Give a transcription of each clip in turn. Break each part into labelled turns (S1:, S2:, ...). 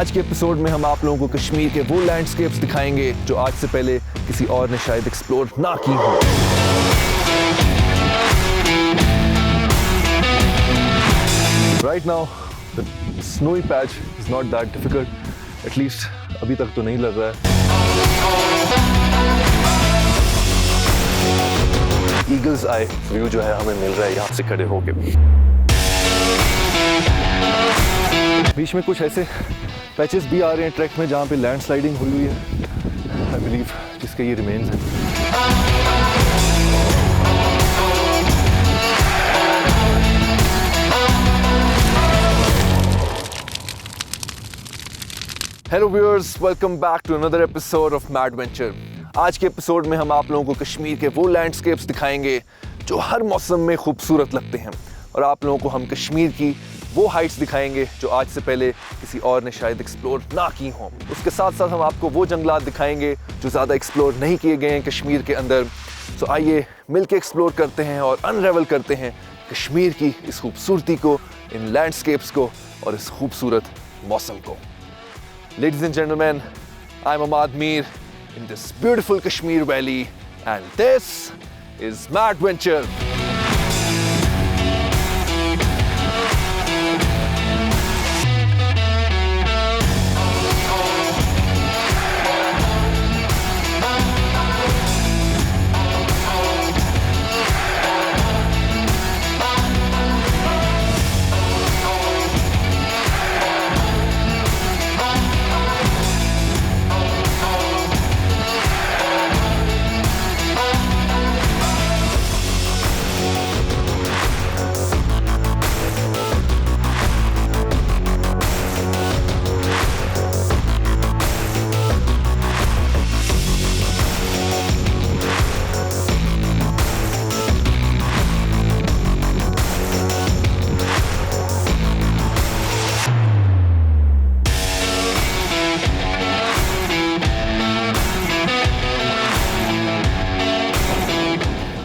S1: आज के एपिसोड में हम आप लोगों को कश्मीर के वो लैंडस्केप्स दिखाएंगे जो आज से पहले किसी और ने शायद एक्सप्लोर ना की हो। Right now, the snowy patch is not that difficult. At least अभी तक तो नहीं लग रहा है। ईगल्स आई व्यू जो है हमें मिल रहा है यहाँ से खड़े होके। बीच में कुछ ऐसे पैचेस भी आ रहे हैं ट्रैक में जहाँ पे लैंडस्लाइडिंग हुई हुई है, आई बिलीव, जिसके ये रिमेन्स हैं। Hello viewers, welcome back to another episode of mad venture. आज के एपिसोड में हम आप लोगों को कश्मीर के वो लैंडस्केप्स दिखाएंगे जो हर मौसम में खूबसूरत लगते हैं, और आप लोगों को हम कश्मीर की वो हाइट्स दिखाएंगे जो आज से पहले किसी और ने शायद एक्सप्लोर ना की हों। उसके साथ साथ हम आपको वो जंगलात दिखाएंगे जो ज़्यादा एक्सप्लोर नहीं किए गए हैं कश्मीर के अंदर। सो आइए मिलके एक्सप्लोर करते हैं और अनरेवल करते हैं कश्मीर की इस खूबसूरती को, इन लैंडस्केप्स को और इस खूबसूरत मौसम को। Ladies and gentlemen, I'm Ahmad Mir in this beautiful Kashmir Valley, and this is Mad Venture.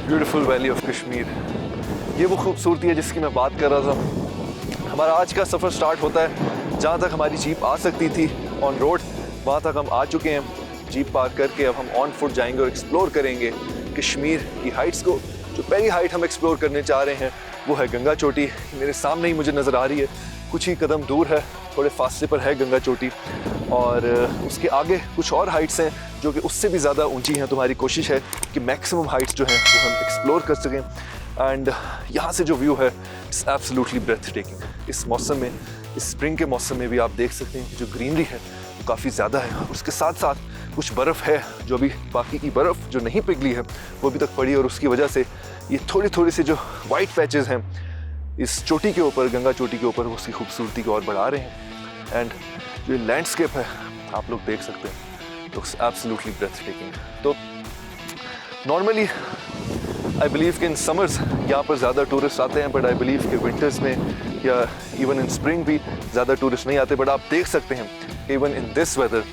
S1: Beautiful valley of Kashmir, ये वो खूबसूरती है जिसकी मैं बात कर रहा था। हमारा आज का सफ़र स्टार्ट होता है जहाँ तक हमारी जीप आ सकती थी ऑन रोड, वहाँ तक हम आ चुके हैं। जीप पार्क करके अब हम ऑन फुट जाएंगे और एक्सप्लोर करेंगे कश्मीर की हाइट्स को। जो पहली हाइट हम एक्सप्लोर करने जा रहे हैं वो है गंगा चोटी। मेरे सामने ही मुझे नज़र आ रही है, कुछ ही कदम दूर है, थोड़े फासले पर है गंगा चोटी, और उसके आगे कुछ और हाइट्स हैं जो कि उससे भी ज़्यादा ऊंची हैं। तुम्हारी कोशिश है कि मैक्सिमम हाइट्स जो हैं वो हम एक्सप्लोर कर सकें। एंड यहाँ से जो व्यू है इट्स एब्सोल्युटली ब्रेथ टेकिंग। इस मौसम में, इस स्प्रिंग के मौसम में भी आप देख सकते हैं कि जो ग्रीनरी है वो काफ़ी ज़्यादा है, और उसके साथ साथ कुछ बर्फ़ है जो अभी बाकी की बर्फ़ जो नहीं पिघली है वो अभी तक पड़ी, और उसकी वजह से ये थोड़ी सी जो वाइट पैचेज़ हैं इस चोटी के ऊपर, गंगा चोटी के ऊपर, उसकी खूबसूरती को और बढ़ा रहे हैं। एंड जो ये लैंडस्केप है आप लोग देख सकते हैं, लुक्स एब्सोल्युटली ब्रेथ टेकिंग। तो नॉर्मली आई बिलीव कि इन समर्स यहाँ पर ज़्यादा टूरिस्ट आते हैं, बट आई बिलीव कि विंटर्स में या इवन इन स्प्रिंग भी ज़्यादा टूरिस्ट नहीं आते। बट आप देख सकते हैं कि इवन इन दिस वेदर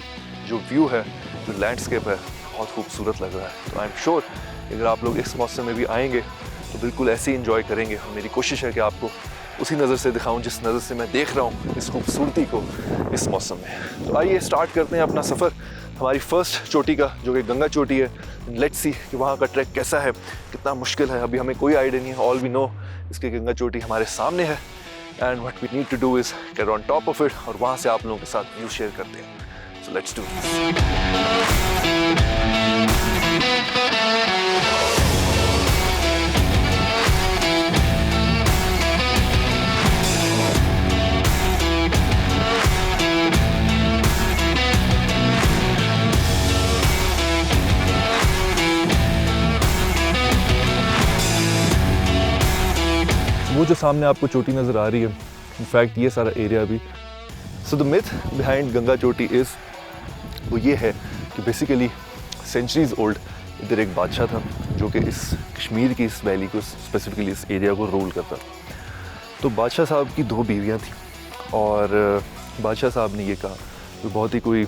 S1: जो व्यू है, जो लैंडस्केप है, बहुत खूबसूरत लग रहा है। तो आई एम श्योर अगर आप लोग इस मौसम में भी आएंगे तो बिल्कुल ऐसे ही इंजॉय करेंगे। और मेरी कोशिश है कि आपको उसी नज़र से दिखाऊं जिस नज़र से मैं देख रहा हूँ इस खूबसूरती को इस मौसम में। तो आइए स्टार्ट करते हैं अपना सफ़र हमारी फर्स्ट चोटी का, जो कि गंगा चोटी है। लेट्स सी कि वहाँ का ट्रैक कैसा है, कितना मुश्किल है, अभी हमें कोई आइडिया नहीं है। ऑल वी नो इसकी गंगा चोटी हमारे सामने है, and what we need to do is get on top of it, और वहाँ से आप लोगों के साथ व्यू शेयर करते हैं। So let's do this. वो जो सामने आपको चोटी नज़र आ रही है, इनफैक्ट ये सारा एरिया भी। So the myth behind Ganga चोटी इज़, वो ये है कि बेसिकली सेंचुरीज ओल्ड इधर एक बादशाह था जो कि इस कश्मीर की इस वैली को, स्पेसिफिकली इस एरिया को रूल करता। तो बादशाह साहब की 2 बीवियाँ थीं, और बादशाह साहब ने ये कहा, तो बहुत ही कोई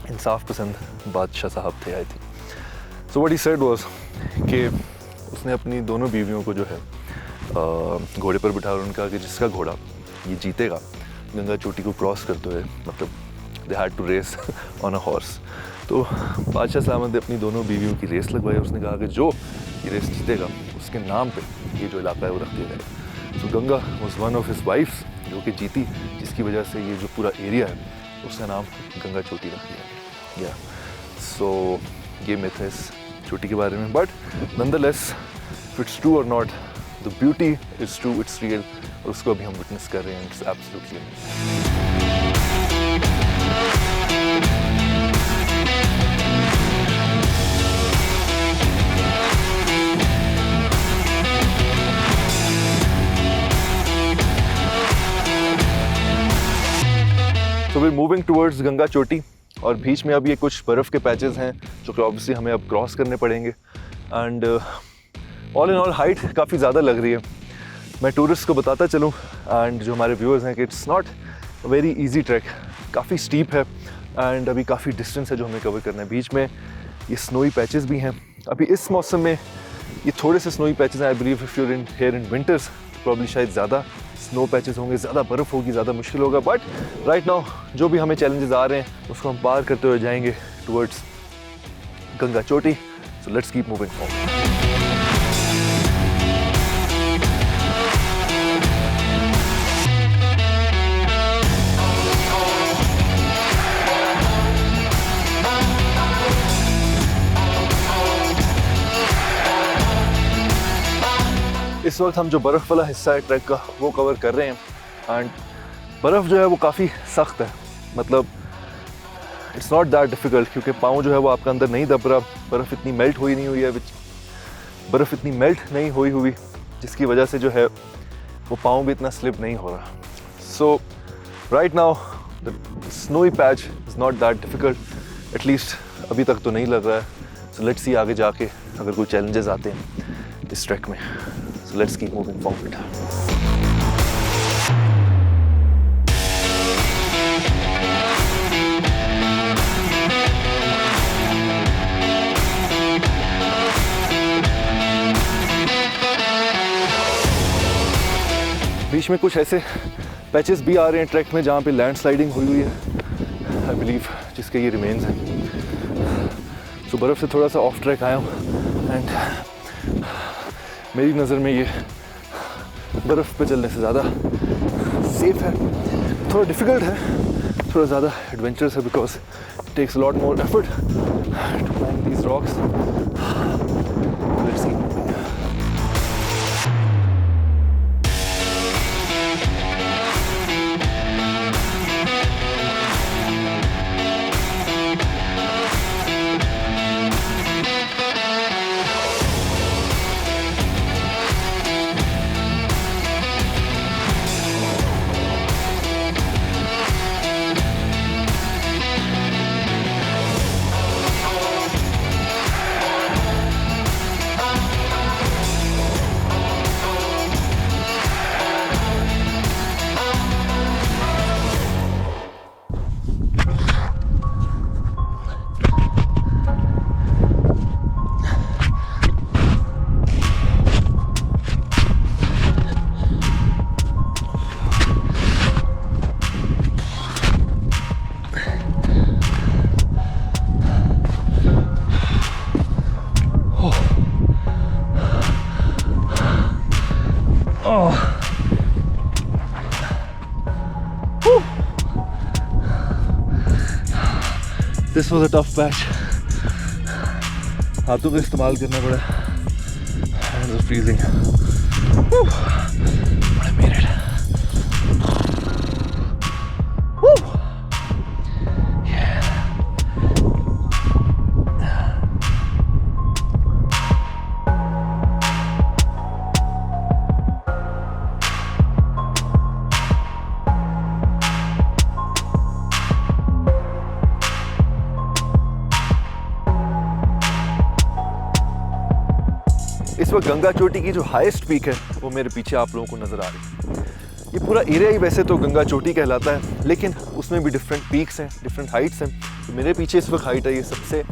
S1: इंसाफ पसंद बादशाह साहब थे I think. So what he said was कि उसने अपनी दोनों बीवियों को जो है घोड़े पर बिठा, और उनका कि जिसका घोड़ा ये जीतेगा गंगा चोटी को क्रॉस करते हुए, मतलब they had to race on a horse. तो बादशाह सलामत ने अपनी दोनों बीवियों की रेस लगवाई। उसने कहा कि जो ये रेस जीतेगा उसके नाम पे ये जो इलाका है वो रख दिया जाएगा। So Ganga was one of his wives जो कि जीती, जिसकी वजह से ये जो पूरा एरिया है उसका नाम गंगा चोटी रख दिया गया। सो ये मिथ है इस चोटी के बारे में, but nonetheless if it's true और not, the beauty is true, it's real, और उसको अभी हम विटनेस कर रहे हैं। इट्स एब्सोल्युटली तो we moving towards Ganga Choti, और बीच में अब ये कुछ बर्फ़ के पैचेस हैं जो कि ऑब्वियसली हमें अब क्रॉस करने पड़ेंगे। And all in all height काफ़ी ज़्यादा लग रही है। मैं टूरिस्ट को बताता चलूँ एंड जो हमारे व्यूअर्स हैं कि it's not a very easy track, काफ़ी स्टीप है एंड अभी काफ़ी डिस्टेंस है जो हमें कवर करना है। बीच में ये स्नोई पैचेस भी हैं। अभी इस मौसम में ये थोड़े से स्नोई पैचेस हैं। I believe if you're in here in winters probably शायद ज़्यादा स्नो पैचेस होंगे, ज़्यादा बर्फ़ होगी, ज़्यादा मुश्किल होगा। बट राइट नाउ जो भी हमें चैलेंजेस आ रहे हैं उसको हम पार करते हुए जाएंगे टुवर्ड्स गंगा चोटी। सो लेट्स कीप मूविंग फॉरवर्ड। इस वक्त हम जो बर्फ़ वाला हिस्सा है ट्रैक का वो कवर कर रहे हैं एंड बर्फ़ जो है वो काफ़ी सख्त है। मतलब इट्स नॉट दैट डिफ़िकल्ट, क्योंकि पाँव जो है वो आपका अंदर नहीं दब रहा। बर्फ़ इतनी मेल्ट हुई नहीं हुई है, बर्फ़ इतनी मेल्ट नहीं हुई जिसकी वजह से जो है वो पाँव भी इतना स्लिप नहीं हो रहा। So right now the snowy patch is not that difficult, at least अभी तक तो नहीं लग रहा है। सो लेट्स सी आगे जाके अगर कोई चैलेंजेस आते हैं इस ट्रैक में। So let's keep moving forward. बीच में कुछ ऐसे पैचेस भी आ रहे हैं ट्रैक में जहाँ पे लैंडस्लाइडिंग हुई है, आई बिलीव, जिसके ये रिमेन्स हैं। सो बर्फ़ से थोड़ा सा ऑफ ट्रैक आया हूँ एंड मेरी नज़र में ये बर्फ़ पे चलने से ज़्यादा सेफ है। थोड़ा डिफ़िकल्ट है, थोड़ा ज़्यादा एडवेंचरस है, because it takes lot more effort to climb these rocks. Let's see. This was a tough patch. हाथों का इस्तेमाल करना पड़ा। Hands are freezing. But I made it. इस वक्त गंगा चोटी की जो हाईएस्ट पीक है वो मेरे पीछे आप लोगों को नज़र आ रही है। ये पूरा एरिया ही वैसे तो गंगा चोटी कहलाता है, लेकिन उसमें भी डिफरेंट पीक्स हैं, डिफरेंट हाइट्स हैं। तो मेरे पीछे इस वक्त हाइट है, ये सबसे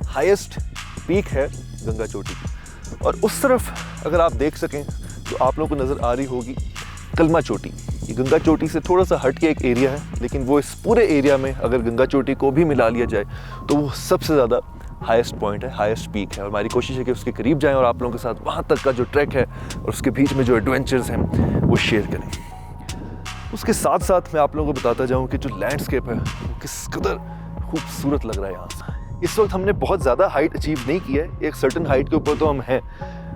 S1: हाईएस्ट पीक है गंगा चोटी। और उस तरफ अगर आप देख सकें तो आप लोगों को नज़र आ रही होगी कलमा चोटी। ये गंगा चोटी से थोड़ा सा हट के एक एरिया है, लेकिन वो इस पूरे एरिया में अगर गंगा चोटी को भी मिला लिया जाए तो वो सबसे ज़्यादा हाईएस्ट पॉइंट है, हाईएस्ट पीक है। और हमारी कोशिश है कि उसके करीब जाएं और आप लोगों के साथ वहाँ तक का जो ट्रैक है और उसके बीच में जो एडवेंचर्स हैं वो शेयर करें। उसके साथ साथ मैं आप लोगों को बताता जाऊँ कि जो लैंडस्केप है वो किस कदर खूबसूरत लग रहा है यहाँ से। इस वक्त हमने बहुत ज़्यादा हाइट अचीव नहीं की है, एक सर्टन हाइट के ऊपर तो हम हैं,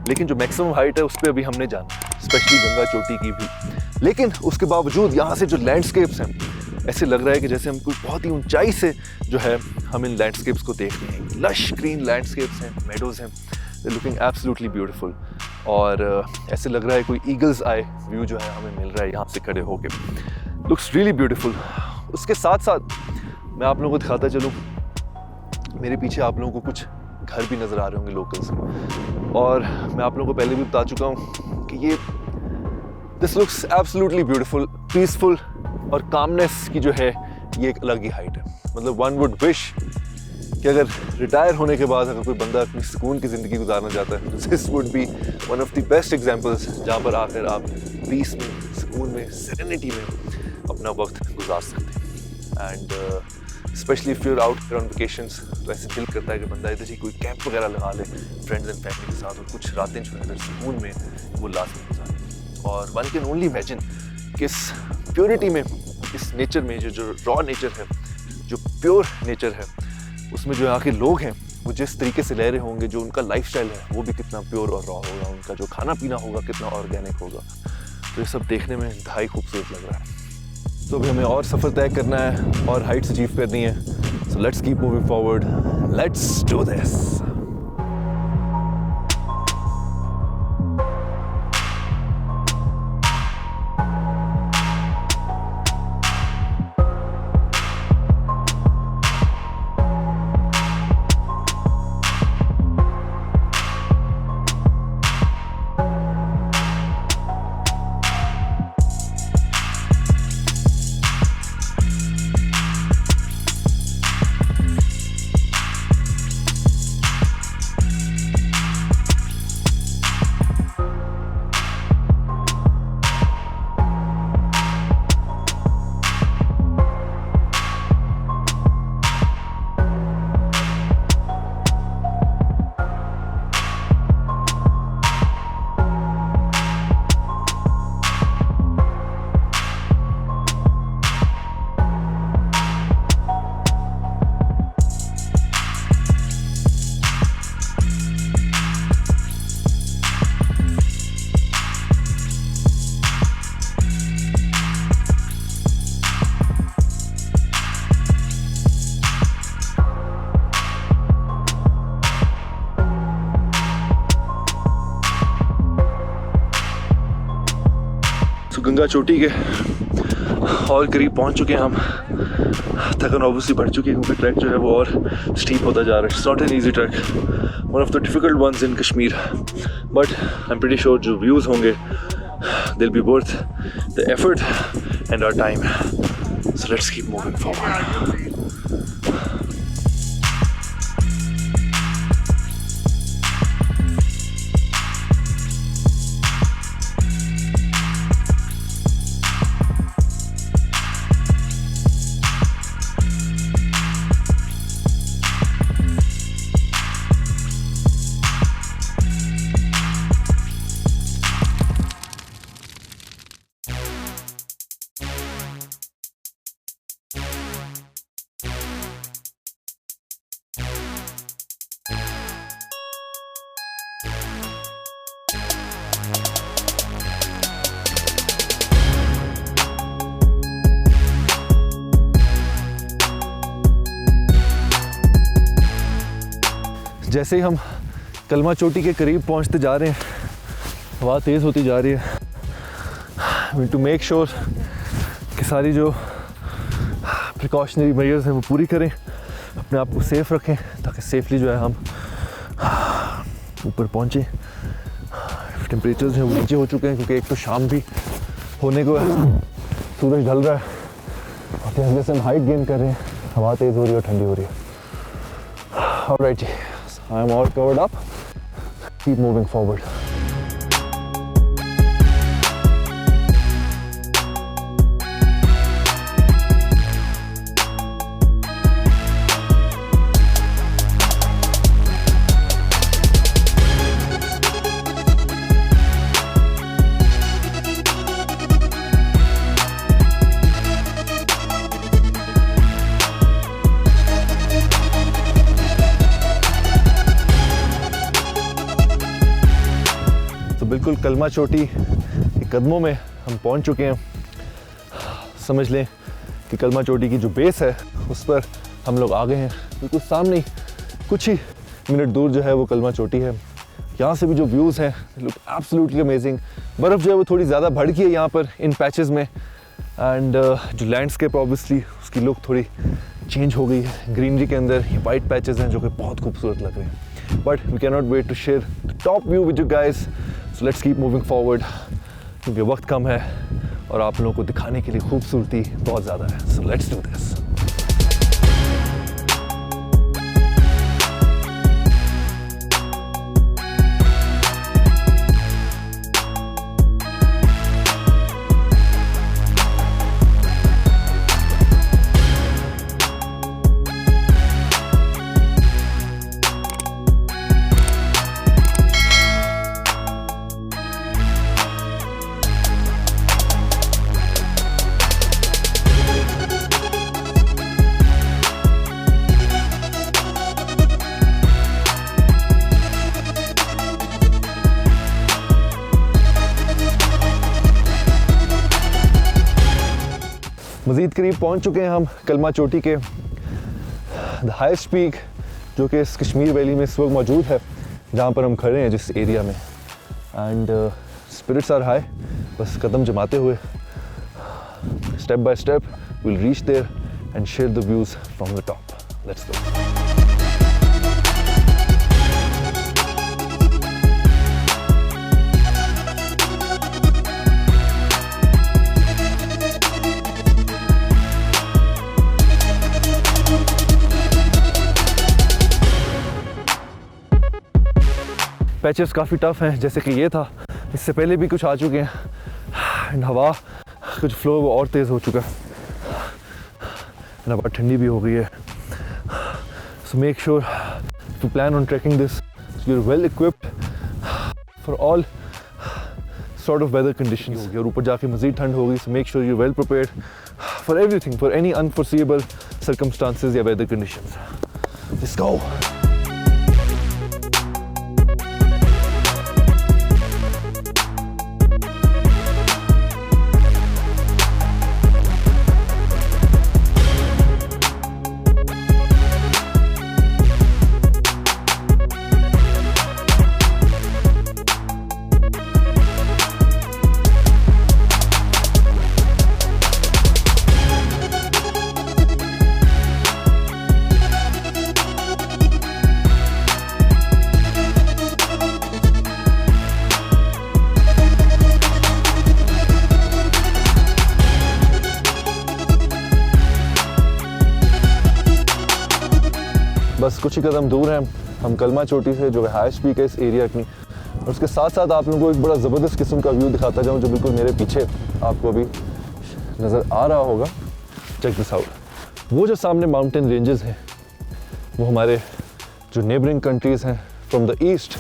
S1: लेकिन जो मैक्सिमम हाइट है उस पर अभी हमने जाना, स्पेशली गंगा चोटी की भी। लेकिन उसके बावजूद यहाँ से जो लैंडस्केप्स हैं ऐसे लग रहा है कि जैसे हम कोई बहुत ही ऊंचाई से जो है हम इन लैंडस्केप्स को देख रहे हैं। लश ग्रीन लैंडस्केप्स हैं, मेडोज़ हैं, दे लुकिंग एब्सोल्युटली ब्यूटीफुल। और ऐसे लग रहा है कोई ईगल्स आई व्यू जो है हमें मिल रहा है यहाँ से खड़े होके, लुक्स रियली ब्यूटीफुल। उसके साथ साथ मैं आप लोगों को दिखाता चलूँ, मेरे पीछे आप लोगों को कुछ घर भी नज़र आ रहे होंगे लोकल्स, और मैं आप लोगों को पहले भी बता चुका हूँ कि ये this looks absolutely beautiful, peaceful, और कामनेस की जो है ये एक अलग ही हाइट है। मतलब वन वुड विश कि अगर रिटायर होने के बाद अगर कोई बंदा अपनी सुकून की ज़िंदगी गुजारना चाहता है तो this would be one of the best examples जहाँ पर आकर आप पीस में, सुकून में, सेरेनिटी में अपना वक्त गुजार सकते हैं। And specially if you are out on vacations तो ऐसे दिल करता है कि बंदा इधर ही कोई कैंप वगैरह लगा ले फ्रेंड्स एंड फैमिली के साथ, और कुछ रातें जो है इधर सुकून में वो लाजमी गुजारे। और वन कैन ओनली इमेजिन कि इस प्योरिटी में, इस नेचर में, जो रॉ नेचर है, जो प्योर नेचर है, उसमें जो यहाँ के लोग हैं वो जिस तरीके से रह रहे होंगे, जो उनका लाइफस्टाइल है वो भी कितना प्योर और रॉ होगा, उनका जो खाना पीना होगा कितना ऑर्गेनिक होगा। तो ये सब देखने में इंतहाई खूबसूरत लग रहा है। तो अभी हमें और सफ़र तय करना है और हाइट्स अचीव करनी है। सो let's keep moving forward, let's do this. Ganga चोटी के और करीब पहुंच चुके हैं हम। थकन ऑब्वियसली बढ़ चुकी है क्योंकि ट्रैक जो है वो और स्टीप होता जा रहा है। It's not an easy track, one of the difficult ones in Kashmir, but I am pretty sure जो व्यूज़ होंगे they will be worth the effort and our time. So let's keep moving forward. जैसे ही हम कलमा चोटी के करीब पहुंचते जा रहे हैं, हवा तेज़ होती जा रही है। टू मेक श्योर कि सारी जो प्रिकॉशनरी मेजर्स हैं वो पूरी करें, अपने आप को सेफ़ रखें ताकि सेफली जो है हम ऊपर पहुँचें। टेम्परेचर्स हैं वो नीचे हो चुके हैं क्योंकि एक तो शाम भी होने को है, सूरज ढल रहा है और जैसे जैसे हम हाइट गेन कर रहे हैं हवा तेज़ हो रही है और ठंडी हो रही है। ऑलराइट जी, I am all covered up. Keep moving forward. बिल्कुल कलमा चोटी के कदमों में हम पहुंच चुके हैं। समझ लें कि कलमा चोटी की जो बेस है उस पर हम लोग आ गए हैं। बिल्कुल सामने ही कुछ ही मिनट दूर जो है वो कलमा चोटी है। यहाँ से भी जो व्यूज़ हैं लुक एब्सोल्युटली अमेजिंग। बर्फ़ जो है वो थोड़ी ज़्यादा बढ़ गई है यहाँ पर इन पैचेस में, एंड जो लैंडस्केप ऑब्वियसली उसकी लुक थोड़ी चेंज हो गई है। ग्रीनरी के अंदर ये वाइट पैचेस हैं जो कि बहुत खूबसूरत लग रहे हैं। But we can not wait to share the top view with you guys, so let's keep moving forward, क्योंकि वक्त कम है और आप लोगों को दिखाने के लिए खूबसूरती बहुत ज़्यादा है। So let's do this. मज़ीद करीब पहुंच चुके हैं हम कलमा चोटी के, द हाईएस्ट पीक जो कि इस कश्मीर वैली में इस वक्त मौजूद है, जहाँ पर हम खड़े हैं जिस एरिया में। एंड स्पिरिट्स आर हाई, बस कदम जमाते हुए step by step will reach there and share the views from the top. Let's go. Patches काफ़ी टफ हैं, जैसे कि ये था, इससे पहले भी कुछ आ चुके हैं। एंड हवा कुछ फ्लो वो और तेज़ हो चुका है, हवा ठंडी भी हो गई है। So make sure to plan on trekking this you are well equipped for all sort of weather conditions. और ऊपर जाके मज़ीद ठंड होगी, so make sure you well prepared for everything, for any unforeseeable circumstances या वेदर कंडीशंस। Let's go. बस कुछ ही कदम दूर हैं हम कलमा चोटी से, जो हाईएस्ट पीक है इस एरिया की। और उसके साथ साथ आप लोगों को एक बड़ा ज़बरदस्त किस्म का व्यू दिखाता जाऊँ, जो बिल्कुल मेरे पीछे आपको अभी नज़र आ रहा होगा। Check this out. वो जो सामने माउंटेन रेंजेस हैं वो हमारे जो नेबरिंग कंट्रीज़ हैं फ्रॉम द ईस्ट,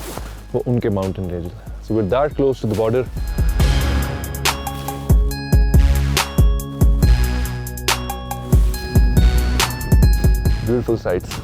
S1: वो उनके माउंटेन रेंजेस हैं। So we are that close to the border. Beautiful sights.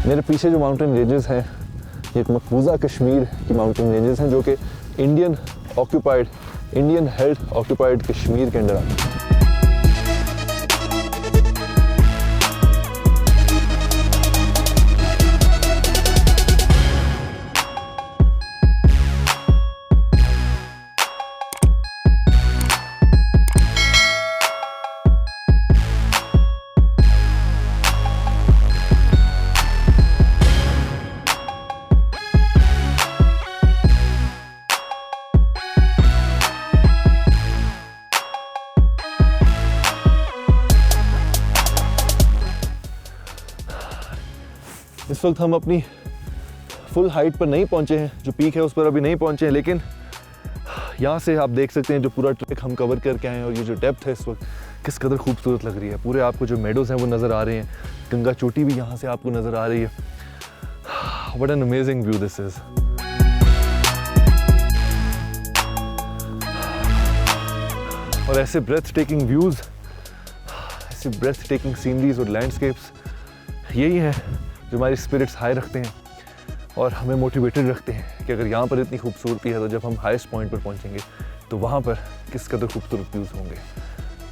S1: मेरे पीछे जो माउंटेन रेंजेस हैं ये एक मकबूजा कश्मीर की माउंटेन रेंजेस हैं, जो कि इंडियन हेल्ड ऑक्यूपाइड कश्मीर के अंदर आते हैं। इस वक्त हम अपनी फुल हाइट पर नहीं पहुंचे हैं, जो पीक है उस पर अभी नहीं पहुंचे हैं, लेकिन यहाँ से आप देख सकते हैं जो पूरा ट्रैक हम कवर करके आए हैं और ये जो डेप्थ है इस वक्त किस कदर खूबसूरत लग रही है। पूरे आपको जो मेडोज़ हैं वो नज़र आ रहे हैं, गंगा चोटी भी यहाँ से आपको नज़र आ रही है। What an amazing view this is. और ऐसे ब्रेथ टेकिंग व्यूज़, ऐसे ब्रेथ टेकिंग सीनरीज और लैंडस्केप्स यही हैं जो हमारी स्पिरिट्स हाई रखते हैं और हमें मोटिवेटेड रखते हैं कि अगर यहाँ पर इतनी खूबसूरती है तो जब हम हाईएस्ट पॉइंट पर पहुँचेंगे तो वहाँ पर किस कदर खूबसूरत व्यूज़ होंगे।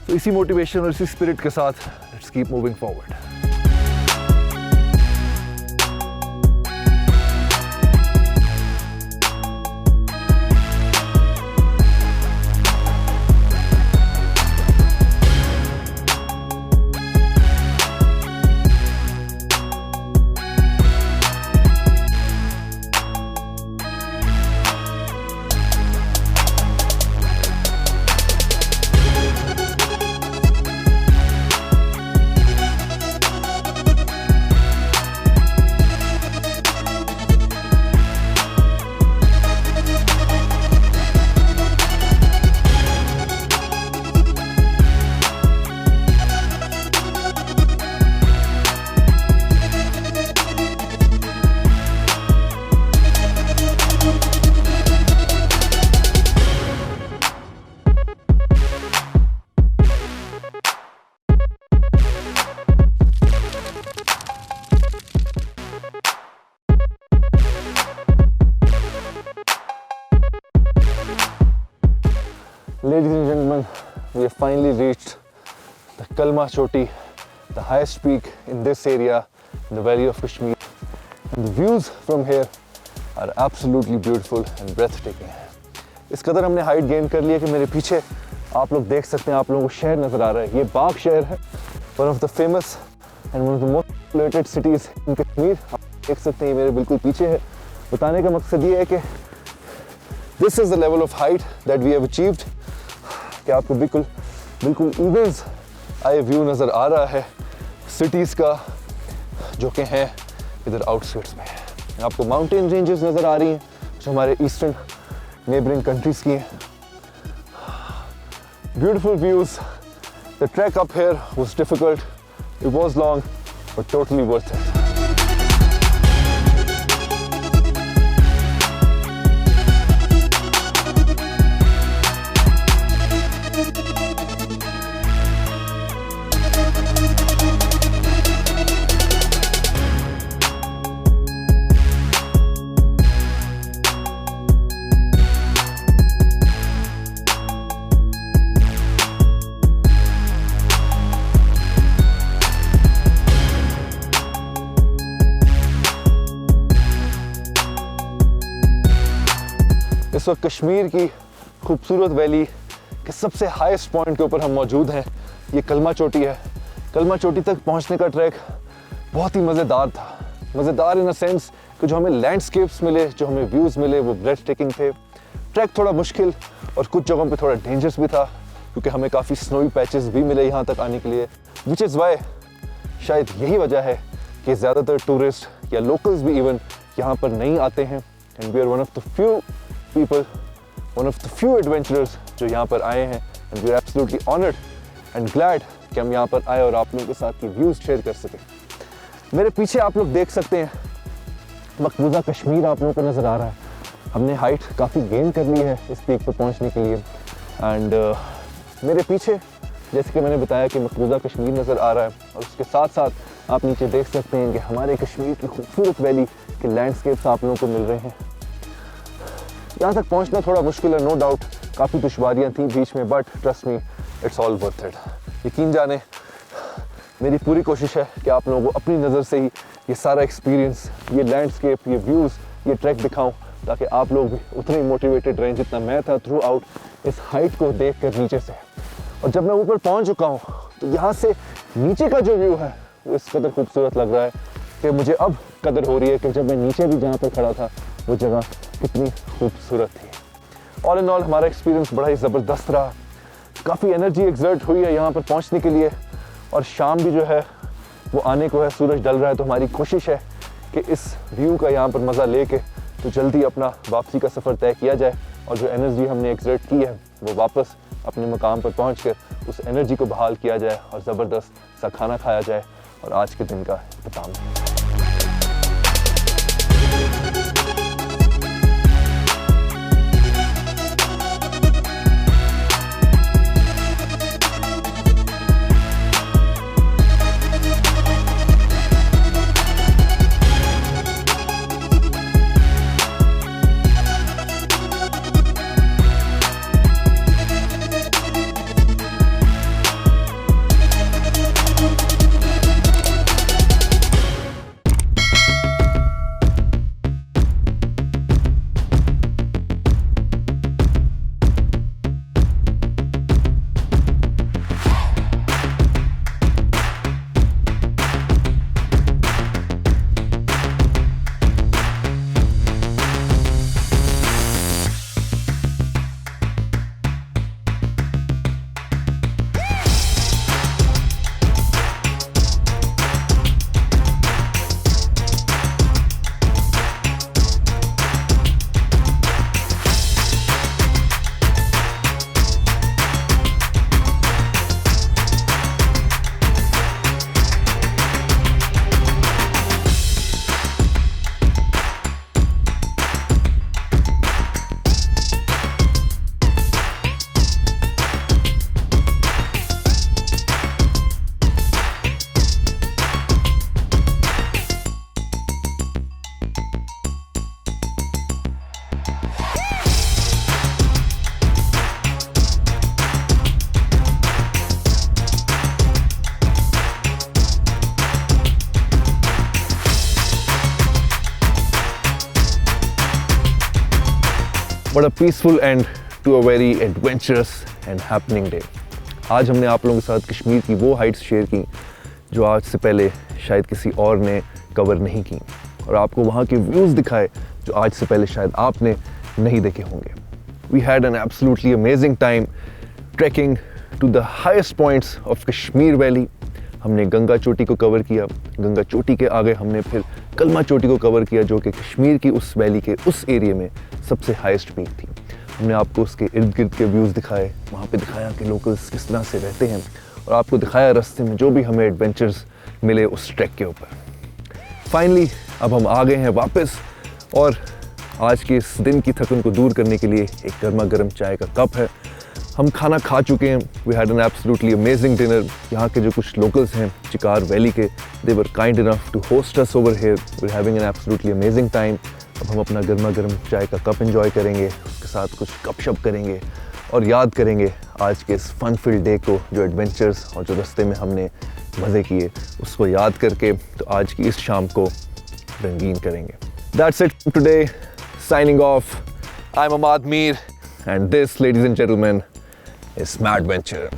S1: तो इसी मोटिवेशन और इसी स्पिरिट के साथ let's keep moving forward. Ladies and gentlemen, we have finally reached the Kalma Choti, the highest peak in this area in the Valley of Kashmir. And the views from here are absolutely beautiful and breathtaking. इस कदर हमने height gain कर लिया कि मेरे पीछे आप लोग देख सकते हैं, आप लोगों को शहर नज़र आ रहा है। ये बाग शहर है, one of the famous and one of the most populated cities in Kashmir. आप देख सकते हैं, ये मेरे बिल्कुल पीछे है। बताने का मकसद ये है कि this is the level of height that we have achieved. कि आपको बिल्कुल ईगल्स आई व्यू नज़र आ रहा है सिटीज़ का जो कि हैं इधर आउटस्कर्ट्स में। आपको माउंटेन रेंजेस नज़र आ रही हैं जो हमारे ईस्टर्न नेबरिंग कंट्रीज़ की हैं। Beautiful views. The track up here was difficult, it was long but totally worth it. इस वक्त कश्मीर की खूबसूरत वैली के सबसे हाईएस्ट पॉइंट के ऊपर हम मौजूद हैं। ये कलमा चोटी है। कलमा चोटी तक पहुंचने का ट्रैक बहुत ही मज़ेदार था। मज़ेदार इन अ सेंस कि जो हमें लैंडस्केप्स मिले, जो हमें व्यूज़ मिले वो ब्रेथ टेकिंग थे। ट्रैक थोड़ा मुश्किल और कुछ जगहों पे थोड़ा डेंजरस भी था क्योंकि हमें काफ़ी स्नोई पैचेस भी मिले यहाँ तक आने के लिए, विच इज़ वाई शायद यही वजह है कि ज़्यादातर टूरिस्ट या लोकल्स भी इवन यहाँ पर नहीं आते हैं। And we are one of the few people, one of the few adventurers जो यहाँ पर आए हैं, and we are absolutely honored and glad कि हम यहाँ पर आए और आप लोगों के साथ ये व्यूज़ शेयर कर सकें। मेरे पीछे आप लोग देख सकते हैं मकबूजा कश्मीर आप लोगों को नज़र आ रहा है। हमने हाइट काफ़ी गेन कर ली है इस पीक पर पहुँचने के लिए। एंड मेरे पीछे जैसे कि मैंने बताया कि मकबूजा कश्मीर नज़र आ रहा है और उसके साथ साथ आप नीचे देख सकते हैं कि हमारे कश्मीर की खूबसूरत वैली के लैंडस्केप्स आप लोगों को मिल रहे हैं। यहाँ तक पहुँचना थोड़ा मुश्किल है, नो डाउट, काफ़ी दुश्वारियाँ थी बीच में, but trust me it's all worth it. यकीन जाने मेरी पूरी कोशिश है कि आप लोगों को अपनी नज़र से ही ये सारा एक्सपीरियंस, ये लैंडस्केप, ये व्यूज़, ये ट्रैक दिखाऊं ताकि आप लोग भी उतने ही मोटिवेटेड रहें जितना मैं था थ्रू आउट इस हाइट को देख कर नीचे से। और जब मैं ऊपर पहुँच चुका हूँ तो यहाँ से नीचे का जो व्यू है वो इस कदर खूबसूरत लग रहा है कि मुझे अब कदर हो रही है कि जब मैं नीचे भी जहाँ पर खड़ा था वो जगह कितनी खूबसूरत थी। ऑल इन ऑल हमारा एक्सपीरियंस बड़ा ही ज़बरदस्त रहा। काफ़ी एनर्जी एक्सर्ट हुई है यहाँ पर पहुँचने के लिए और शाम भी जो है वो आने को है, सूरज ढल रहा है। तो हमारी कोशिश है कि इस व्यू का यहाँ पर मज़ा लेके तो जल्दी अपना वापसी का सफ़र तय किया जाए और जो एनर्जी हमने एक्सर्ट की है वो वापस अपने मकाम पर पहुंचकर उस एनर्जी को बहाल किया जाए और ज़बरदस्त सा खाना खाया जाए और आज के दिन का इख्तिताम। What a peaceful end to a very adventurous and happening day. आज हमने आप लोगों के साथ कश्मीर की वो हाइट्स शेयर की जो आज से पहले शायद किसी और ने कवर नहीं की और आपको वहाँ के व्यूज़ दिखाए जो आज से पहले शायद आपने नहीं देखे होंगे. We had an absolutely amazing time trekking to the highest points of Kashmir Valley. हमने गंगा चोटी को कवर किया. गंगा चोटी के आगे हमने फिर कलमा चोटी को कवर किया जो कि कश्मीर की उस वैली के उस एरिया में सबसे हाईएस्ट पीक थी. हमने आपको उसके इर्द गिर्द के व्यूज़ दिखाए, वहाँ पे दिखाया कि लोकल्स किस तरह से रहते हैं और आपको दिखाया रास्ते में जो भी हमें एडवेंचर्स मिले उस ट्रैक के ऊपर. फाइनली अब हम आ गए हैं वापस और आज के इस दिन की थकन को दूर करने के लिए एक गर्मा गर्म चाय का कप है. हम खाना खा चुके हैं. We had an absolutely amazing dinner. यहाँ के जो कुछ लोकल्स हैं चिकार वैली के, they were kind enough to host us over here. We are having an absolutely amazing time. अब हम अपना गर्मा गर्म चाय का कप एंजॉय करेंगे, उसके साथ कुछ गपशप करेंगे और याद करेंगे आज के इस फन फिल्ड डे को, जो एडवेंचर्स और जो रास्ते में हमने मज़े किए उसको याद करके तो आज की इस शाम को रंगीन करेंगे. That's it for today. Signing off. I'm Ahmad Mir and this, ladies and gentlemen, is Mad Venture.